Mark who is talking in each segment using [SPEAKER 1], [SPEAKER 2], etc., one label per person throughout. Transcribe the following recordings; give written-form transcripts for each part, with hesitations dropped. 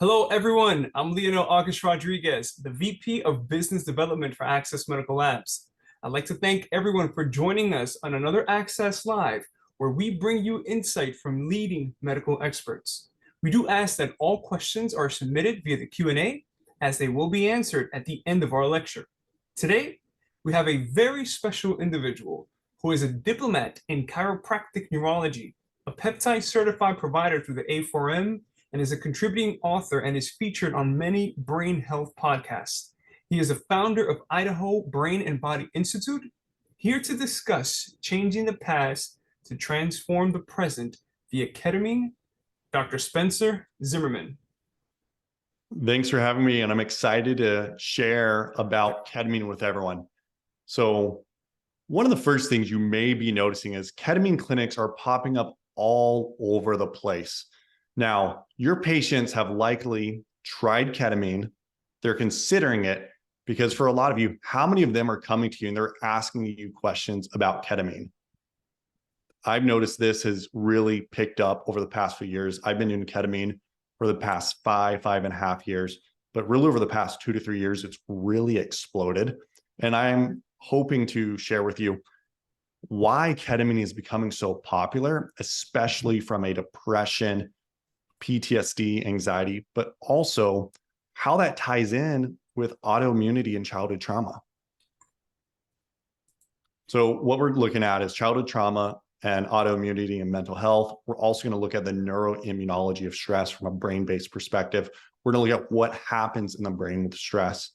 [SPEAKER 1] Hello, everyone. I'm Leonel August Rodriguez, the VP of Business Development for Access Medical Labs. I'd like to thank everyone for joining us on another Access Live, where we bring you insight from leading medical experts. We do ask that all questions are submitted via the Q&A, as they will be answered at the end of our lecture. Today, we have a very special individual who is a diplomat in chiropractic neurology, a peptide certified provider through the A4M, and is a contributing author and is featured on many brain health podcasts. He is a founder of Idaho Brain and Body Institute, here to discuss changing the past to transform the present via ketamine, Dr. Spencer Zimmerman.
[SPEAKER 2] Thanks for having me, and I'm excited to share about ketamine with everyone. So one of the first things you may be noticing is ketamine clinics are popping up all over the place. Now, your patients have likely tried ketamine. They're considering it because for a lot of you, how many of them are coming to you and they're asking you questions about ketamine? I've noticed this has really picked up over the past few years. I've been doing ketamine for the past 5.5 years, but really over the past 2 to 3 years, it's really exploded. And I'm hoping to share with you why ketamine is becoming so popular, especially from a depression, PTSD, anxiety, but also how that ties in with autoimmunity and childhood trauma. So what we're looking at is childhood trauma and autoimmunity and mental health. We're also going to look at the neuroimmunology of stress from a brain-based perspective. We're going to look at what happens in the brain with stress.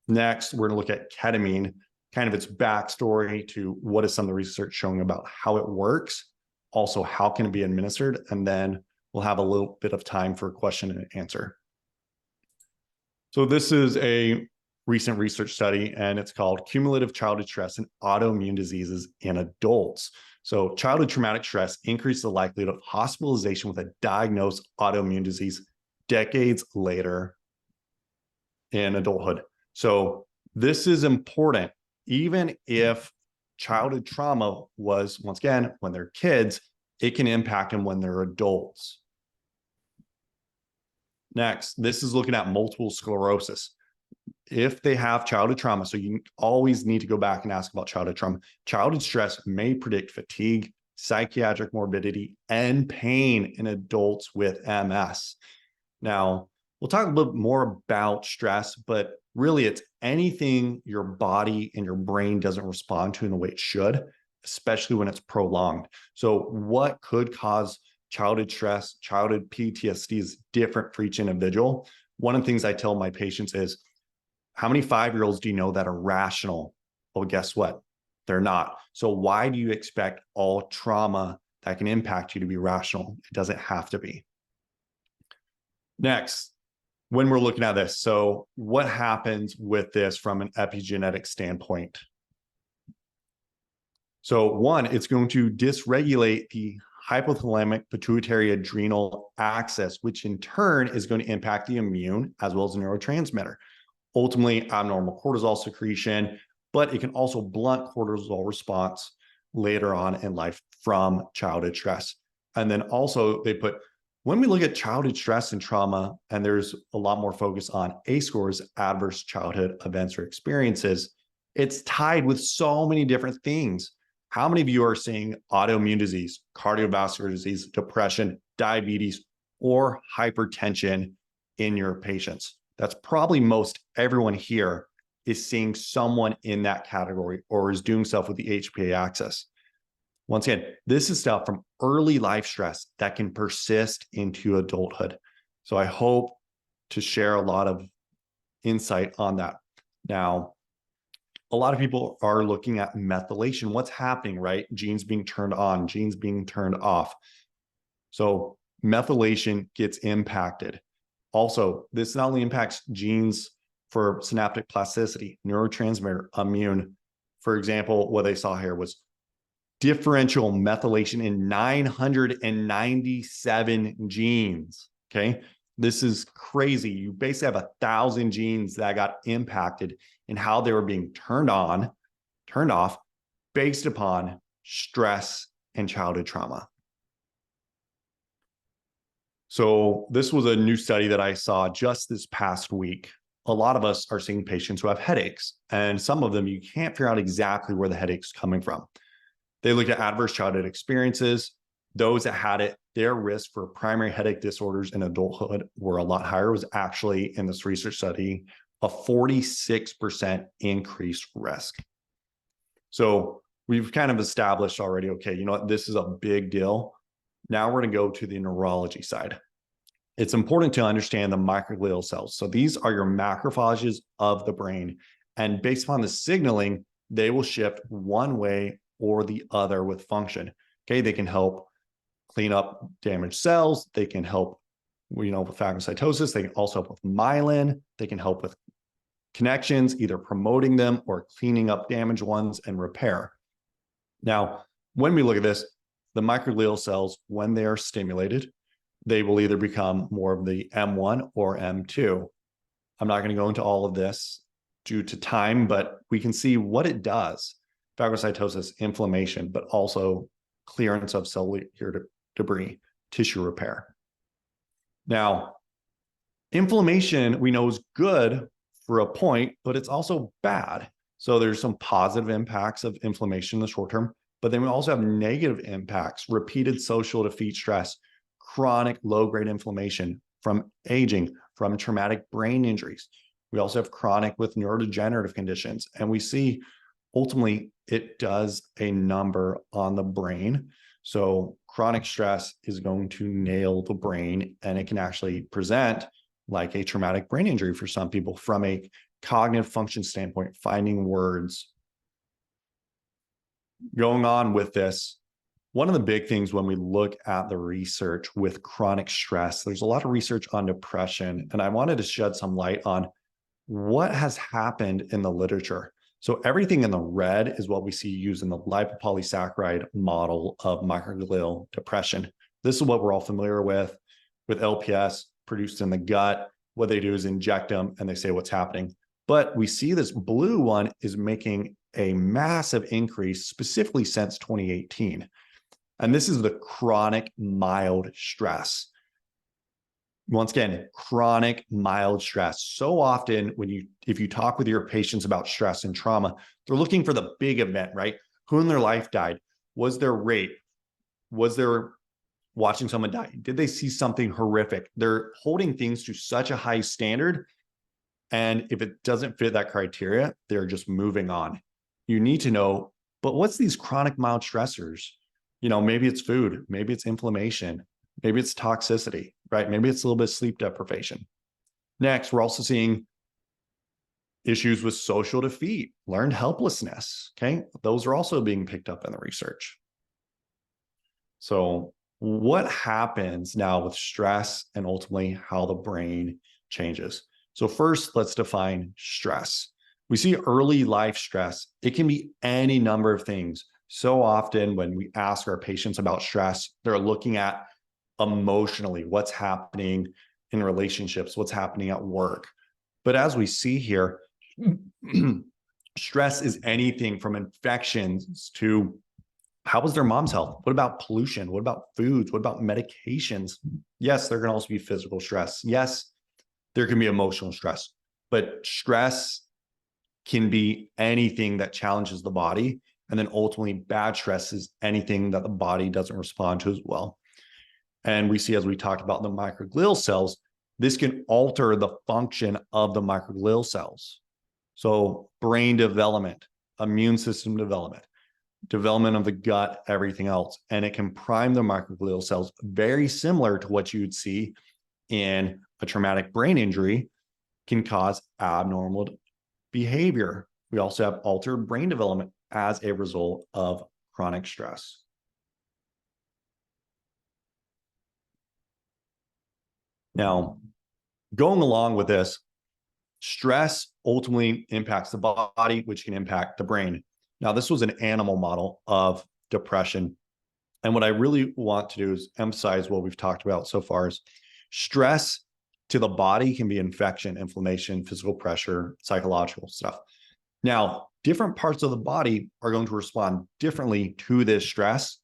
[SPEAKER 2] Next, we're going to look at ketamine, kind of its backstory to what is some of the research showing about how it works, also how can it be administered, and then we'll have a little bit of time for question and answer. So this is a recent research study, and it's called Cumulative Childhood Stress and Autoimmune Diseases in Adults. So childhood traumatic stress increases the likelihood of hospitalization with a diagnosed autoimmune disease decades later in adulthood. So this is important, even if childhood trauma was, once again, when they're kids, it can impact them when they're adults. Next, this is looking at multiple sclerosis. If they have childhood trauma, so you always need to go back and ask about childhood trauma. Childhood stress may predict fatigue, psychiatric morbidity, and pain in adults with MS. Now, we'll talk a little bit more about stress, but really it's anything your body and your brain doesn't respond to in the way it should, especially when it's prolonged. So what could cause childhood stress, childhood PTSD is different for each individual. One of the things I tell my patients is, how many 5-year-olds do you know that are rational? Well, guess what? They're not. So why do you expect all trauma that can impact you to be rational? It doesn't have to be. Next, when we're looking at this, so what happens with this from an epigenetic standpoint? So one, it's going to dysregulate the hypothalamic pituitary adrenal axis, which in turn is going to impact the immune as well as the neurotransmitter. Ultimately, abnormal cortisol secretion, but it can also blunt cortisol response later on in life from childhood stress. And then also they put, when we look at childhood stress and trauma, and there's a lot more focus on ACE scores, adverse childhood events or experiences, it's tied with so many different things. How many of you are seeing autoimmune disease, cardiovascular disease, depression, diabetes, or hypertension in your patients? That's probably most everyone here is seeing someone in that category or is doing stuff with the HPA axis. Once again, this is stuff from early life stress that can persist into adulthood. So I hope to share a lot of insight on that. Now, a lot of people are looking at methylation. What's happening, right? Genes being turned on, genes being turned off. So methylation gets impacted. Also, this not only impacts genes for synaptic plasticity, neurotransmitter, immune. For example, what they saw here was differential methylation in 997 genes. Okay. This is crazy. You basically have 1,000 genes that got impacted in how they were being turned on, turned off based upon stress and childhood trauma. So this was a new study that I saw just this past week. A lot of us are seeing patients who have headaches, and some of them you can't figure out exactly where the headache's coming from. They looked at adverse childhood experiences. Those that had it, their risk for primary headache disorders in adulthood were a lot higher. It was actually, in this research study, a 46% increased risk. So we've kind of established already, okay, you know what, this is a big deal. Now we're going to go to the neurology side. It's important to understand the microglial cells. So these are your macrophages of the brain. And based upon the signaling, they will shift one way or the other with function. Okay, they can help clean up damaged cells. They can help, with phagocytosis. They can also help with myelin. They can help with connections, either promoting them or cleaning up damaged ones and repair. Now, when we look at this, the microglial cells, when they are stimulated, they will either become more of the M1 or M2. I'm not going to go into all of this due to time, but we can see what it does. Phagocytosis, inflammation, but also clearance of cellular debris, tissue repair. Now, inflammation we know is good for a point, but it's also bad. So there's some positive impacts of inflammation in the short term, but then we also have negative impacts, repeated social defeat stress, chronic low-grade inflammation from aging, from traumatic brain injuries. We also have chronic with neurodegenerative conditions. And we see ultimately it does a number on the brain. So chronic stress is going to nail the brain, and it can actually present like a traumatic brain injury for some people from a cognitive function standpoint, finding words. Going on with this, one of the big things when we look at the research with chronic stress, there's a lot of research on depression, and I wanted to shed some light on what has happened in the literature. So everything in the red is what we see used in the lipopolysaccharide model of microglial depression. This is what we're all familiar with LPS produced in the gut. What they do is inject them and they say what's happening. But we see this blue one is making a massive increase specifically since 2018. And this is the chronic mild stress. Once again, chronic mild stress. So often if you talk with your patients about stress and trauma, they're looking for the big event, right? Who in their life died? Was there rape? Was there watching someone die? Did they see something horrific? They're holding things to such a high standard. And if it doesn't fit that criteria, they're just moving on. You need to know, but what's these chronic mild stressors? Maybe it's food, maybe it's inflammation, maybe it's toxicity, right? Maybe it's a little bit of sleep deprivation. Next, we're also seeing issues with social defeat, learned helplessness, okay? Those are also being picked up in the research. So what happens now with stress and ultimately how the brain changes? So first, let's define stress. We see early life stress. It can be any number of things. So often when we ask our patients about stress, they're looking at emotionally what's happening in relationships, what's happening at work. But as we see here, stress is anything from infections to how was their mom's health? What about pollution? What about foods? What about medications? Yes, there can also be physical stress. Yes, there can be emotional stress, but stress can be anything that challenges the body. And then ultimately bad stress is anything that the body doesn't respond to as well. And we see, as we talked about the microglial cells, this can alter the function of the microglial cells. So brain development, immune system development of the gut, everything else. And it can prime the microglial cells, very similar to what you would see in a traumatic brain injury, can cause abnormal behavior. We also have altered brain development as a result of chronic stress. Now, going along with this, stress ultimately impacts the body, which can impact the brain. Now, this was an animal model of depression. And what I really want to do is emphasize what we've talked about so far is stress to the body can be infection, inflammation, physical pressure, psychological stuff. Now, different parts of the body are going to respond differently to this stress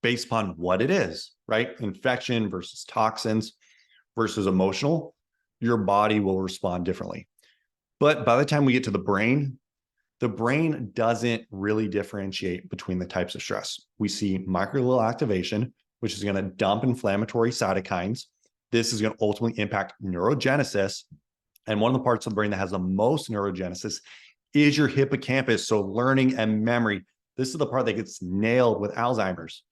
[SPEAKER 2] based upon what it is, right? Infection versus toxins. versus emotional, your body will respond differently. But by the time we get to the brain doesn't really differentiate between the types of stress. We see microglial activation, which is going to dump inflammatory cytokines. This is going to ultimately impact neurogenesis. And one of the parts of the brain that has the most neurogenesis is your hippocampus. So learning and memory. This is the part that gets nailed with Alzheimer's.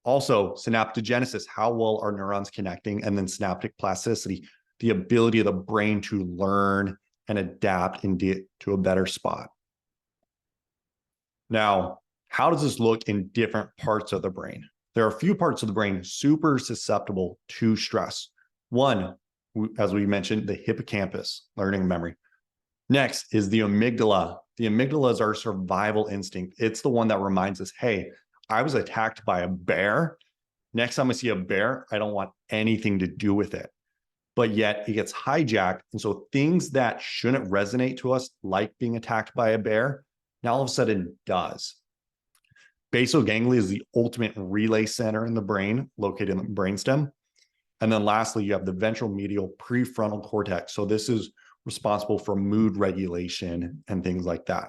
[SPEAKER 2] Also, synaptogenesis, how well are neurons connecting? And then synaptic plasticity, the ability of the brain to learn and adapt and get to a better spot. Now, how does this look in different parts of the brain? There are a few parts of the brain super susceptible to stress. One, as we mentioned, the hippocampus, learning and memory. Next is the amygdala. The amygdala is our survival instinct. It's the one that reminds us, hey, I was attacked by a bear. Next time I see a bear, I don't want anything to do with it. But yet it gets hijacked. And so things that shouldn't resonate to us, like being attacked by a bear, now all of a sudden does. Basal ganglia is the ultimate relay center in the brain, located in the brainstem. And then lastly, you have the ventral medial prefrontal cortex. So this is responsible for mood regulation and things like that.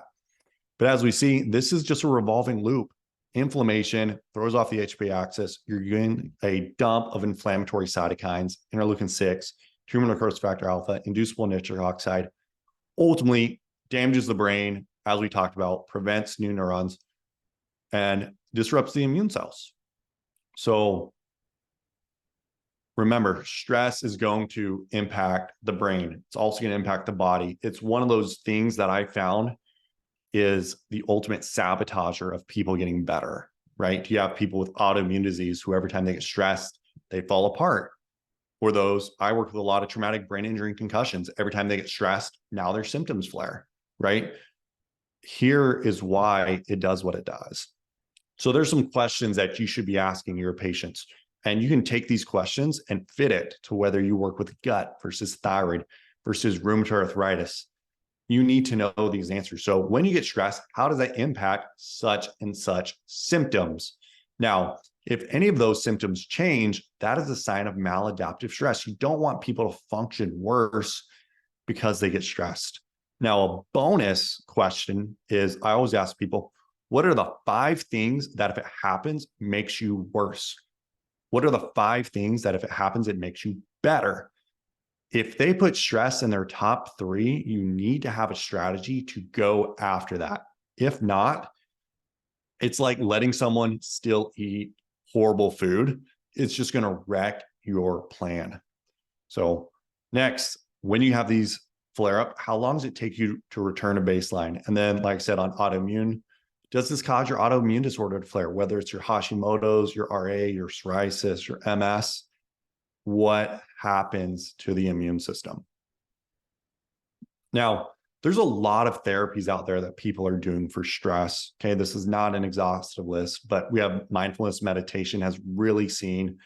[SPEAKER 2] But as we see, this is just a revolving loop. Inflammation throws off the HPA axis. You're getting a dump of inflammatory cytokines, interleukin-6, tumor necrosis factor alpha, inducible nitric oxide, ultimately damages the brain, as we talked about, prevents new neurons, and disrupts the immune cells. So remember, stress is going to impact the brain. It's also going to impact the body. It's one of those things that I found is the ultimate sabotager of people getting better, right? You have people with autoimmune disease who every time they get stressed, they fall apart. Or those, I work with a lot of traumatic brain injury and concussions. Every time they get stressed, now their symptoms flare, right? Here is why it does what it does. So there's some questions that you should be asking your patients. And you can take these questions and fit it to whether you work with gut versus thyroid versus rheumatoid arthritis. You need to know these answers. So when you get stressed, how does that impact such and such symptoms? Now, if any of those symptoms change, that is a sign of maladaptive stress. You don't want people to function worse because they get stressed. Now, a bonus question is I always ask people, what are the 5 things that if it happens, makes you worse? What are the 5 things that if it happens, it makes you better? If they put stress in their top 3, you need to have a strategy to go after that. If not, it's like letting someone still eat horrible food. It's just going to wreck your plan. So next, when you have these flare up, how long does it take you to return to baseline? And then, like I said, on autoimmune, does this cause your autoimmune disorder to flare? Whether it's your Hashimoto's, your RA, your psoriasis, your MS, what happens to the immune system? Now, there's a lot of therapies out there that people are doing for stress. Okay, this is not an exhaustive list, but we have mindfulness meditation has really seen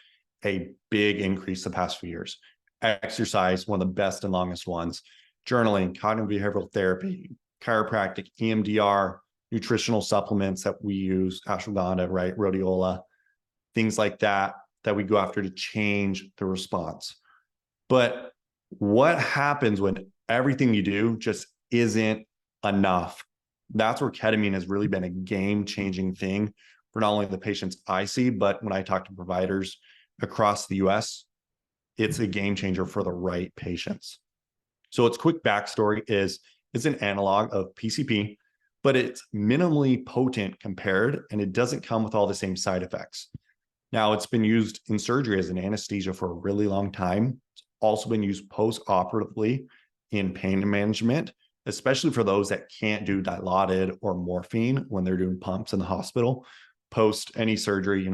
[SPEAKER 2] a big increase the past few years. Exercise, one of the best and longest ones. Journaling, cognitive behavioral therapy, chiropractic, EMDR, nutritional supplements that we use, ashwagandha, right, rhodiola, things like that, that we go after to change the response. But what happens when everything you do just isn't enough? That's where ketamine has really been a game-changing thing for not only the patients I see, but when I talk to providers across the US, it's a game changer for the right patients. So its quick backstory is it's an analog of PCP, but it's minimally potent compared, and it doesn't come with all the same side effects. Now, it's been used in surgery as an anesthesia for a really long time. It's also been used post-operatively in pain management, especially for those that can't do Dilaudid or morphine when they're doing pumps in the hospital, post any surgery,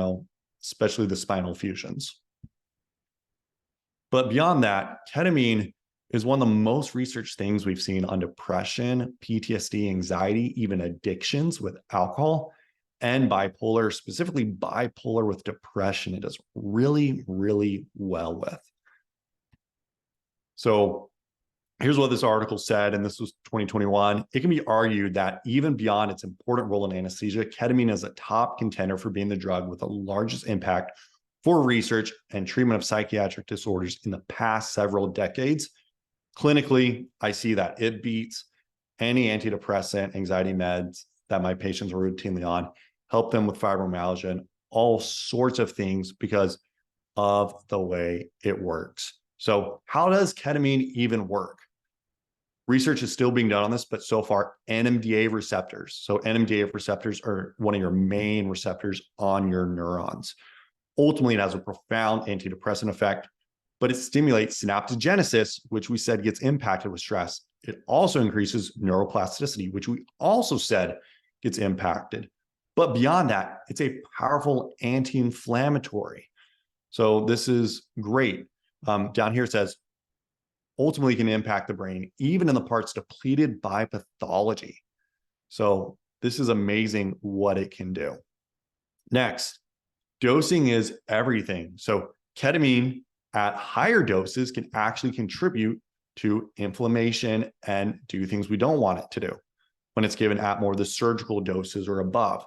[SPEAKER 2] especially the spinal fusions. But beyond that, ketamine is one of the most researched things we've seen on depression, PTSD, anxiety, even addictions with alcohol, and bipolar, specifically bipolar with depression. It does really, really well with. So here's what this article said, and this was 2021. It can be argued that even beyond its important role in anesthesia, ketamine is a top contender for being the drug with the largest impact for research and treatment of psychiatric disorders in the past several decades. Clinically, I see that it beats any antidepressant, anxiety meds that my patients are routinely on, help them with fibromyalgia and all sorts of things because of the way it works. So how does ketamine even work? Research is still being done on this, but so far NMDA receptors. So NMDA receptors are one of your main receptors on your neurons. Ultimately, it has a profound antidepressant effect, but it stimulates synaptogenesis, which we said gets impacted with stress. It also increases neuroplasticity, which we also said gets impacted. But beyond that, it's a powerful anti-inflammatory. So this is great. Down here it says, ultimately can impact the brain, even in the parts depleted by pathology. So this is amazing what it can do. Next, dosing is everything. So ketamine at higher doses can actually contribute to inflammation and do things we don't want it to do when it's given at more of the surgical doses or above.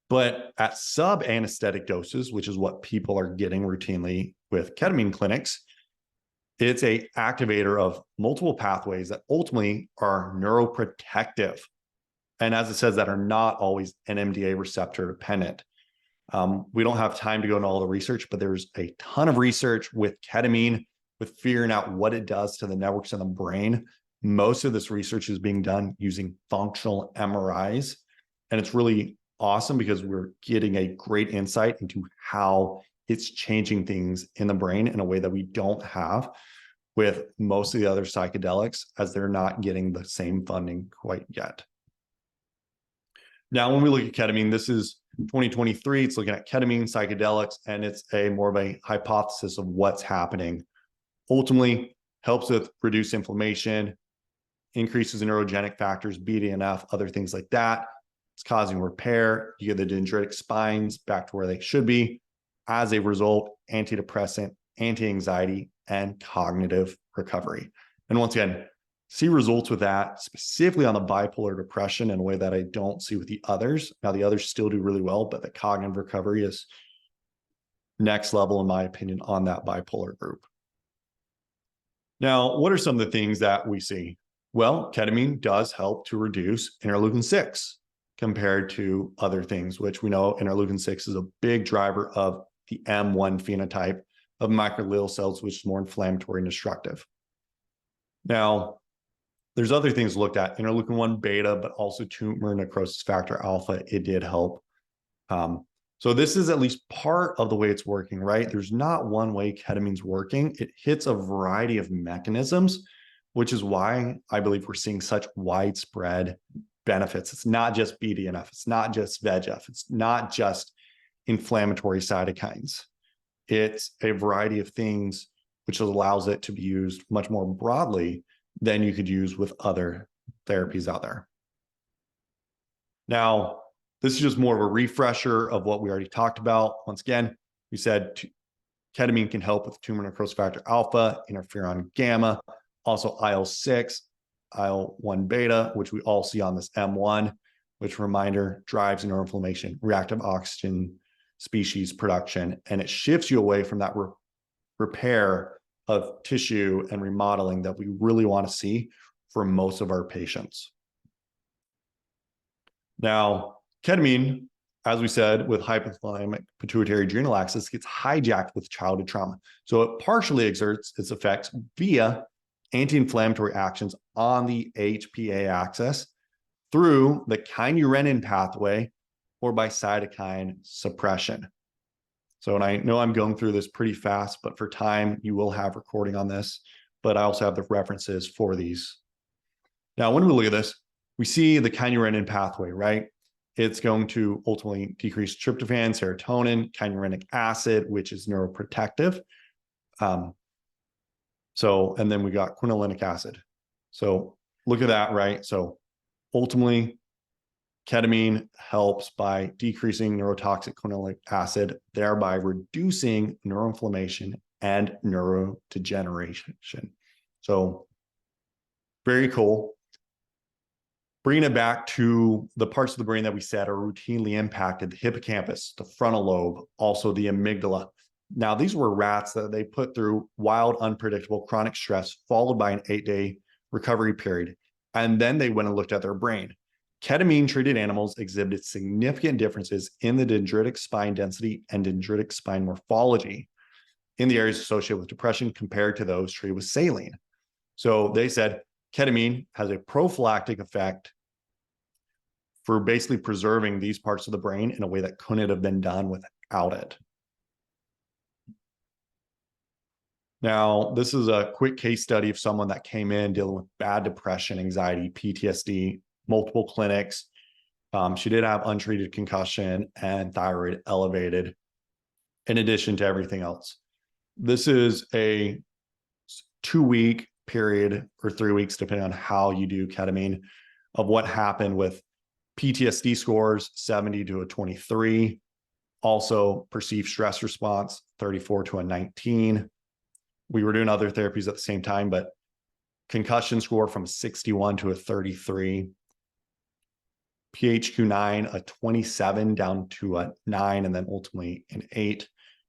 [SPEAKER 2] But at sub-anesthetic doses, which is what people are getting routinely with ketamine clinics, it's an activator of multiple pathways that ultimately are neuroprotective. And as it says, that are not always NMDA receptor dependent. We don't have time to go into all the research, but there's a ton of research with ketamine, with figuring out what it does to the networks in the brain. Most of this research is being done using functional MRIs. And it's really awesome because we're getting a great insight into how it's changing things in the brain in a way that we don't have with most of the other psychedelics, as they're not getting the same funding quite yet. Now, when we look at ketamine, this is 2023. It's looking at ketamine, psychedelics, and it's a more of a hypothesis of what's happening. Ultimately, helps with reduced inflammation, increases in neurogenic factors, BDNF, other things like that. It's causing repair. You get the dendritic spines back to where they should be. As a result, antidepressant, anti-anxiety, and cognitive recovery. And once again, see results with that specifically on the bipolar depression in a way that I don't see with the others. Now, the others still do really well, but the cognitive recovery is next level, in my opinion, on that bipolar group. Now, what are some of the things that we see? Well, ketamine does help to reduce interleukin-6 compared to other things, which we know interleukin-6 is a big driver of the M1 phenotype of microglial cells, which is more inflammatory and destructive. Now, there's other things looked at, interleukin-1 beta, but also tumor necrosis factor alpha, it did help. So this is at least part of the way it's working, right? There's not one way ketamine's working. It hits a variety of mechanisms, which is why I believe we're seeing such widespread benefits. It's not just BDNF, it's not just VEGF, it's not just inflammatory cytokines. It's a variety of things, which allows it to be used much more broadly than you could use with other therapies out there. Now, this is just more of a refresher of what we already talked about. Once again, we said ketamine can help with tumor necrosis factor alpha, interferon gamma, also IL-6, IL-1 beta, which we all see on this M1, which, reminder, drives neuroinflammation, reactive oxygen species production, and it shifts you away from that repair of tissue and remodeling that we really want to see for most of our patients. Now, ketamine, as we said, with hypothalamic pituitary adrenal axis, gets hijacked with childhood trauma. So it partially exerts its effects via anti-inflammatory actions on the HPA axis through the kynurenine pathway or by cytokine suppression. So, and I know I'm going through this pretty fast, but for time, you will have recording on this, but I also have the references for these. Now, when we look at this, we see the kynurenine pathway, right? It's going to ultimately decrease tryptophan, serotonin, kynurenic acid, which is neuroprotective. And then we got quinolinic acid. So look at that, right? So ultimately, ketamine helps by decreasing neurotoxic quinolinic acid, thereby reducing neuroinflammation and neurodegeneration. So very cool. Bringing it back to the parts of the brain that we said are routinely impacted, the hippocampus, the frontal lobe, also the amygdala. Now, these were rats that they put through wild, unpredictable chronic stress, followed by an 8-day recovery period. And then they went and looked at their brain. Ketamine-treated animals exhibited significant differences in the dendritic spine density and dendritic spine morphology in the areas associated with depression compared to those treated with saline. So they said ketamine has a prophylactic effect for basically preserving these parts of the brain in a way that couldn't have been done without it. Now, this is a quick case study of someone that came in dealing with bad depression, anxiety, PTSD, multiple clinics. She did have untreated concussion and thyroid elevated, in addition to everything else. This is a 2-week period or 3 weeks, depending on how you do ketamine, of what happened with PTSD scores, 70 to a 23. Also, perceived stress response, 34 to a 19. We were doing other therapies at the same time, but concussion score from 61 to a 33. PHQ-9, a 27 down to a 9, and then ultimately an 8.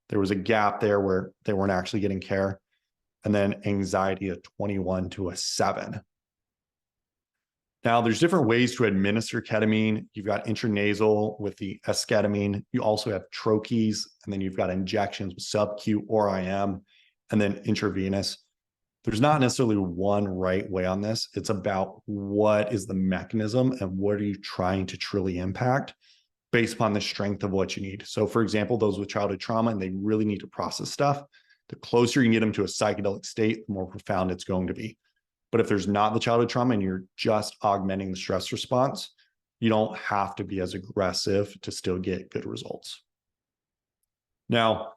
[SPEAKER 2] There was a gap there where they weren't actually getting care. And then anxiety, a 21 to a 7. Now, there's different ways to administer ketamine. You've got intranasal with the esketamine. You also have troches, and then you've got injections with sub-Q or IM, and then intravenous. There's not necessarily one right way on this. It's about what is the mechanism and what are you trying to truly impact based upon the strength of what you need. So for example, those with childhood trauma and they really need to process stuff, the closer you can get them to a psychedelic state, the more profound it's going to be. But if there's not the childhood trauma and you're just augmenting the stress response, you don't have to be as aggressive to still get good results. Now,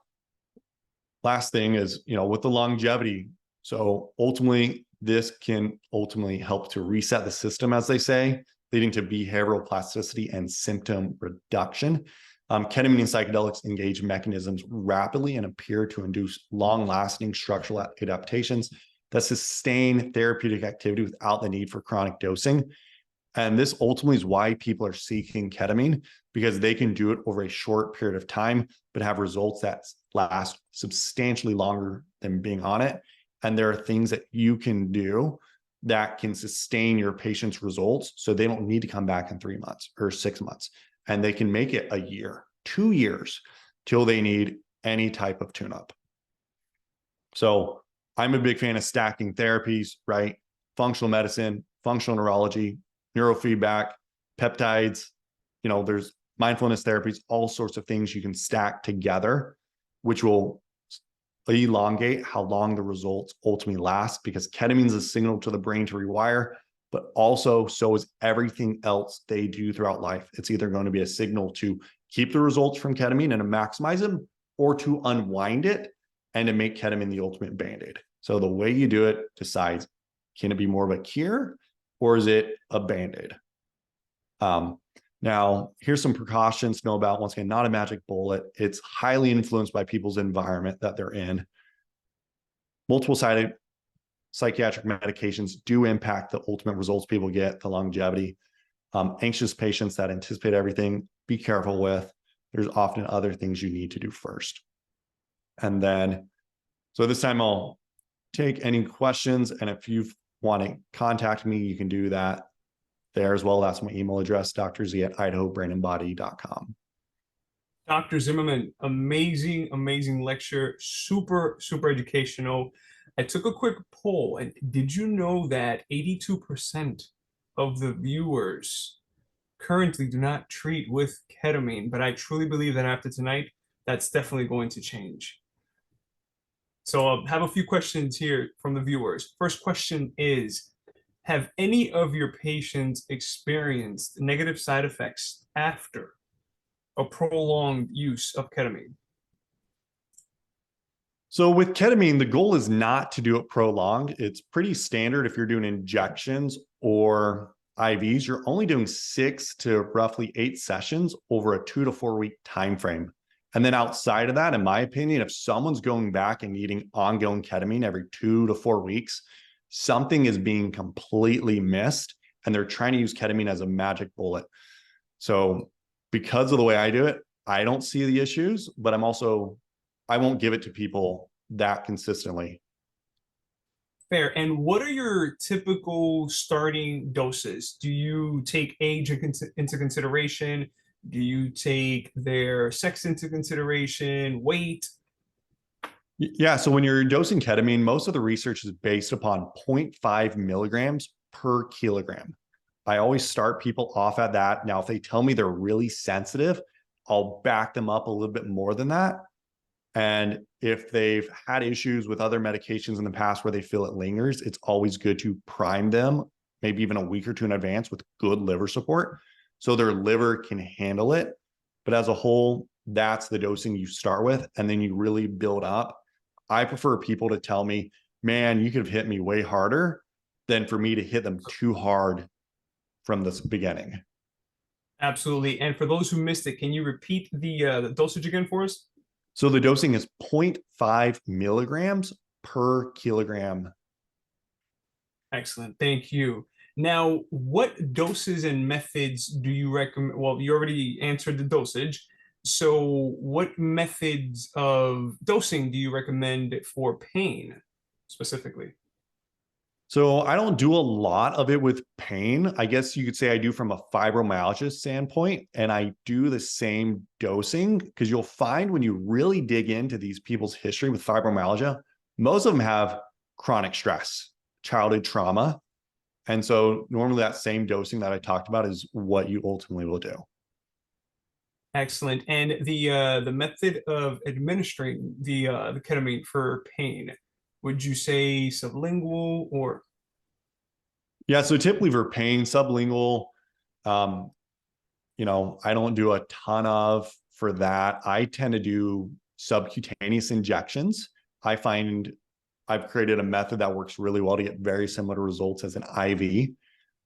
[SPEAKER 2] last thing is, with the longevity. So ultimately, this can ultimately help to reset the system, as they say, leading to behavioral plasticity and symptom reduction. Ketamine and psychedelics engage mechanisms rapidly and appear to induce long-lasting structural adaptations that sustain therapeutic activity without the need for chronic dosing. And this ultimately is why people are seeking ketamine, because they can do it over a short period of time, but have results that last substantially longer than being on it. And there are things that you can do that can sustain your patient's results so they don't need to come back in 3 months or 6 months. And they can make it a year, 2 years, till they need any type of tune-up. So I'm a big fan of stacking therapies, right? Functional medicine, functional neurology, neurofeedback, peptides, there's mindfulness therapies, all sorts of things you can stack together, which will elongate how long the results ultimately last, because ketamine is a signal to the brain to rewire, but also so is everything else they do throughout life. It's either going to be a signal to keep the results from ketamine and to maximize them, or to unwind it and to make ketamine the ultimate band-aid. So the way you do it decides, can it be more of a cure or is it a band-aid? Now, here's some precautions to know about. Once again, not a magic bullet. It's highly influenced by people's environment that they're in. Multiple sided psychiatric medications do impact the ultimate results people get, the longevity. Anxious patients that anticipate everything, be careful with. There's often other things you need to do first. And then, so this time I'll take any questions. And if you want to contact me, you can do that there as well. That's my email address, drz@idahobrainandbody.com.
[SPEAKER 1] Dr. Zimmerman, amazing, amazing lecture. Super, super educational. I took a quick poll, and did you know that 82% of the viewers currently do not treat with ketamine? But I truly believe that after tonight, that's definitely going to change. So I have a few questions here from the viewers. First question is, have any of your patients experienced negative side effects after a prolonged use of ketamine?
[SPEAKER 2] So with ketamine, the goal is not to do it prolonged. It's pretty standard if you're doing injections or IVs. You're only doing 6 to roughly 8 sessions over a 2 to 4 week time frame. And then outside of that, in my opinion, if someone's going back and needing ongoing ketamine every 2 to 4 weeks, something is being completely missed, and they're trying to use ketamine as a magic bullet. So because of the way I do it, I don't see the issues, but I'm also I won't give it to people that consistently.
[SPEAKER 1] Fair. And what are your typical starting doses? Do you take age into consideration? Do you take their sex into consideration, weight?
[SPEAKER 2] Yeah. So when you're dosing ketamine, most of the research is based upon 0.5 milligrams per kilogram. I always start people off at that. Now, if they tell me they're really sensitive, I'll back them up a little bit more than that. And if they've had issues with other medications in the past where they feel it lingers, it's always good to prime them, maybe even a week or two in advance with good liver support so their liver can handle it. But as a whole, that's the dosing you start with, and then you really build up. I prefer people to tell me, man, you could have hit me way harder than for me to hit them too hard from the beginning.
[SPEAKER 1] Absolutely. And for those who missed it, can you repeat the dosage again for us?
[SPEAKER 2] So the dosing is 0.5 milligrams per kilogram.
[SPEAKER 1] Excellent. Thank you. Now, what doses and methods do you recommend? Well, you already answered the dosage. So, what methods of dosing do you recommend for pain specifically?
[SPEAKER 2] So I don't do a lot of it with pain. I guess you could say I do from a fibromyalgia standpoint, and I do the same dosing because you'll find when you really dig into these people's history with fibromyalgia, most of them have chronic stress, childhood trauma. And so normally that same dosing that I talked about is what you ultimately will do.
[SPEAKER 1] Excellent. And the method of administering the ketamine for pain, would you say sublingual or
[SPEAKER 2] Yeah, so typically for pain, sublingual, um, I don't do a ton of for that. I tend to do subcutaneous injections. I find I've created a method that works really well to get very similar results as an IV,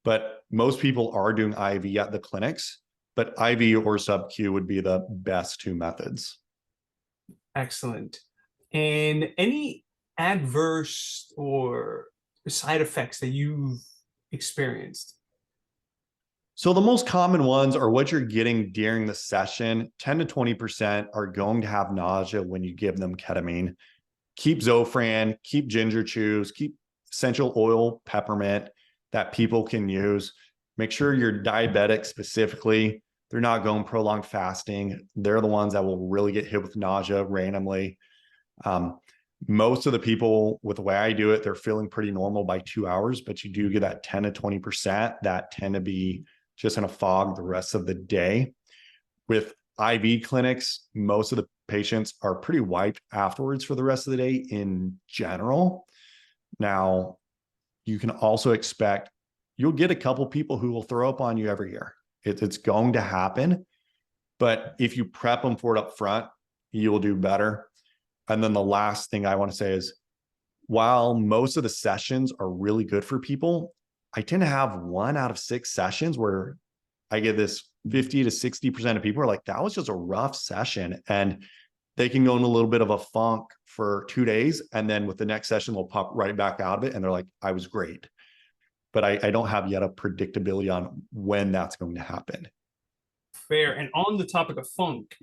[SPEAKER 2] but most people are doing IV at the clinics, but IV or sub-Q would be the best two methods.
[SPEAKER 1] excellent? And any adverse or side effects that you've experienced?
[SPEAKER 2] So the most common ones are what you're getting during the session. 10 to 20% are going to have nausea when you give them ketamine. Keep Zofran, keep ginger chews, keep essential oil, peppermint that people can use. Make sure you're diabetic specifically. They're not going prolonged fasting. They're the ones that will really get hit with nausea randomly. Um, Most of the people with the way I do it, they're feeling pretty normal by 2 hours, but you do get that 10 to 20% that tend to be just in a fog the rest of the day. With IV clinics, most of the patients are pretty wiped afterwards for the rest of the day in general. Now, you can also expect you'll get a couple people who will throw up on you every year. It's going to happen. But if you prep them for it up front, you will do better. And then the last thing I want to say is while most of the sessions are really good for people, I tend to have 1 out of 6 sessions where I get this 50 to 60% of people are like, that was just a rough session. And they can go in a little bit of a funk for 2 days. And then with the next session, they'll pop right back out of it. And they're like, I was great. But I don't have yet a predictability on when that's going to happen.
[SPEAKER 1] Fair. And on the topic of funk,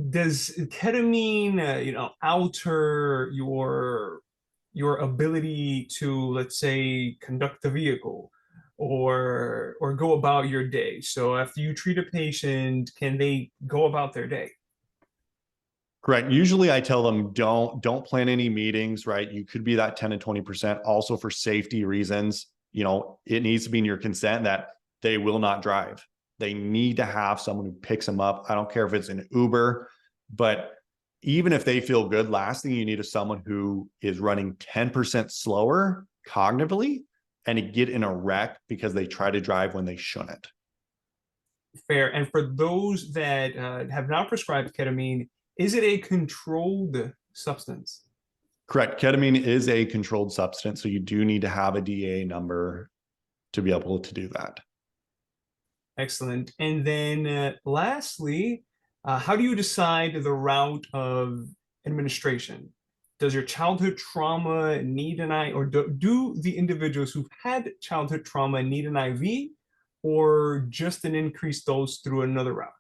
[SPEAKER 1] does ketamine, alter your ability to, let's say, conduct the vehicle or go about your day? So after you treat a patient, can they go about their day?
[SPEAKER 2] Correct. Usually I tell them don't plan any meetings, right? You could be that 10 to 20%. Also for safety reasons, it needs to be in your consent that they will not drive. They need to have someone who picks them up. I don't care if it's an Uber, but even if they feel good, last thing you need is someone who is running 10% slower cognitively and to get in a wreck because they try to drive when they shouldn't.
[SPEAKER 1] Fair. And for those that have not prescribed ketamine, is it a controlled substance?
[SPEAKER 2] Correct. Ketamine is a controlled substance, so you do need to have a DA number to be able to do that.
[SPEAKER 1] Excellent. And then lastly, how do you decide the route of administration? Does your childhood trauma need an I, or do the individuals who've had childhood trauma need an IV or just an increased dose through another route?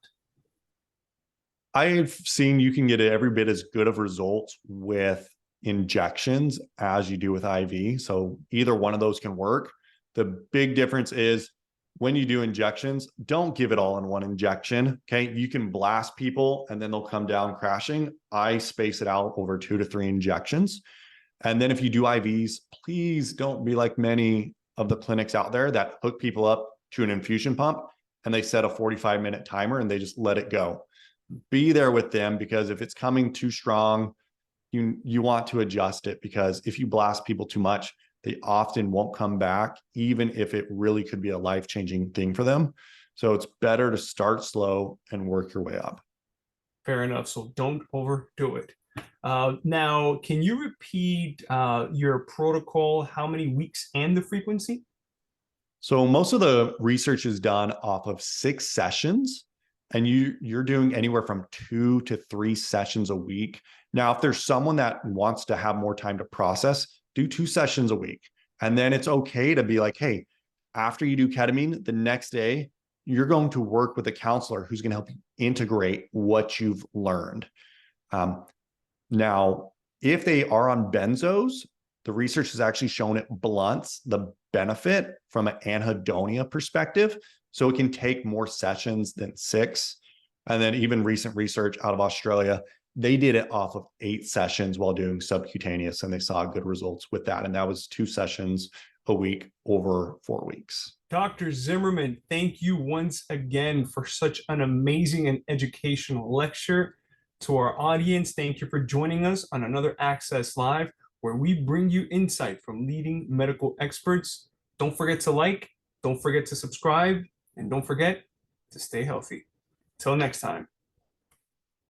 [SPEAKER 2] I've seen you can get every bit as good of results with injections as you do with IV. So either one of those can work. The big difference is when you do injections, don't give it all in one injection. Okay. You can blast people and then they'll come down crashing. I space it out over 2 to 3 injections. And then if you do IVs, please don't be like many of the clinics out there that hook people up to an infusion pump and they set a 45-minute timer and they just let it go. Be there with them, because if it's coming too strong, you want to adjust it, because if you blast people too much, they often won't come back, even if it really could be a life-changing thing for them. So it's better to start slow and work your way up.
[SPEAKER 1] Fair enough. So don't overdo it. Now, can you repeat your protocol, how many weeks and the frequency?
[SPEAKER 2] So most of the research is done off of 6 sessions, and you're doing anywhere from 2 to 3 sessions a week. Now, if there's someone that wants to have more time to process, do 2 sessions a week. And then it's okay to be like, hey, after you do ketamine, the next day, you're going to work with a counselor who's going to help you integrate what you've learned. Now, if they are on benzos, the research has actually shown it blunts the benefit from an anhedonia perspective. So it can take more sessions than 6. And then even recent research out of Australia, they did it off of 8 sessions while doing subcutaneous, and they saw good results with that. And that was 2 sessions a week over 4 weeks.
[SPEAKER 1] Dr. Zimmerman, thank you once again for such an amazing and educational lecture. To our audience, thank you for joining us on another Access Live, where we bring you insight from leading medical experts. Don't forget to like, don't forget to subscribe, and don't forget to stay healthy. Till next time.